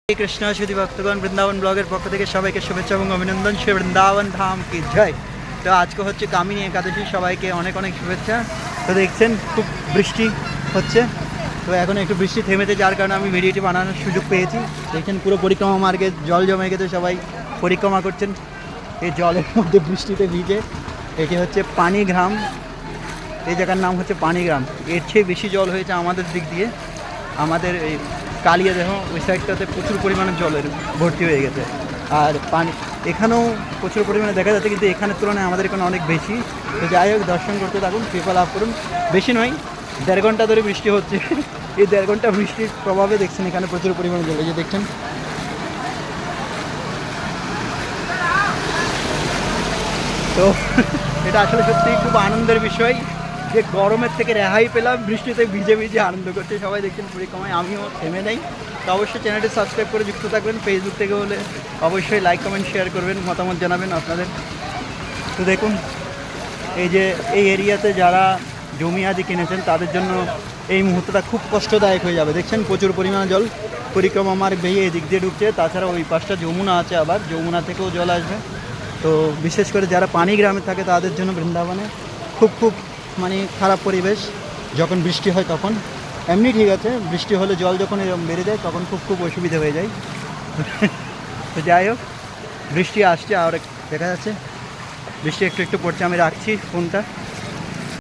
हरे कृष्णा शुद्धि भक्तगण বৃন্দাবন ব্লগের পক্ষ থেকে সবাইকে শুভেচ্ছা এবং অভিনন্দন। শ্রী বৃন্দাবন ধাম কি জয়। তো আজকে হচ্ছে কামিনী একাদশী, সবাইকে অনেক অনেক শুভেচ্ছা। তো দেখছেন খুব বৃষ্টি হচ্ছে, তো এখন একটু বৃষ্টি থেমেছে, যার কারণে আমি ভিডিওটি বানানোর সুযোগ পেয়েছি। দেখছেন পুরো পরিক্রমা মার্গে জল জমে গেছে, সবাই পরিক্রমা করছেন এই জলের মধ্যে বৃষ্টিতে ভিজে। এটি হচ্ছে পানিগ্রাম, এই জায়গার নাম হচ্ছে পানিগ্রাম। এর চেয়ে বেশি জল হয়েছে আমাদের দিক দিয়ে, আমাদের এই কালিয়া দেহ ওই সাইডটাতে প্রচুর পরিমাণে জলের ভর্তি হয়ে গেছে। আর পানি এখানেও প্রচুর পরিমাণে দেখা যাচ্ছে, কিন্তু এখানের তুলনায় আমাদের এখানে অনেক বেশি। তো যাই হোক, দর্শন করতে থাকুন, কৃপা লাভ করুন। বেশি নয়, 1.5 ঘন্টা ধরে বৃষ্টি হচ্ছে। এই 1.5 ঘন্টা বৃষ্টির প্রভাবে দেখছেন এখানে প্রচুর পরিমাণে জল। এই যে দেখছেন, তো এটা আসলে সত্যিই খুব আনন্দের বিষয় যে গরমের থেকে রেহাই পেলাম, বৃষ্টিতে ভিজে ভিজে আনন্দ করছে সবাই। দেখছেন পরিক্রমায়, আমিও থেমে নেই। তো অবশ্যই চ্যানেলটি সাবস্ক্রাইব করে যুক্ত থাকবেন। ফেসবুক থেকে হলে অবশ্যই লাইক কমেন্ট শেয়ার করবেন, মতামত জানাবেন আপনাদের। তো দেখুন, এই যে এই এরিয়াতে যারা জমি আদি কিনেছেন তাদের জন্য এই মুহূর্তটা খুব কষ্টদায়ক হয়ে যাবে। দেখছেন প্রচুর পরিমাণে জল পরিক্রমা মার্গ বেয়ে এদিক দিয়ে ঢুকছে। তাছাড়া ওই পাশটা যমুনা আছে, আবার যমুনা থেকেও জল আসবে। তো বিশেষ করে যারা পানি গ্রামে থাকে তাদের জন্য বৃন্দাবনে খুব মানে খারাপ পরিবেশ যখন বৃষ্টি হয় তখন। এমনি ঠিক আছে, বৃষ্টি হলে জল যখন এরকম বেড়ে যায় তখন খুব অসুবিধা হয়ে যায়। তো যাই হোক, বৃষ্টি আসছে, আর দেখা যাচ্ছে বৃষ্টি একটু একটু পড়ছে। আমি রাখছি ফোনটা।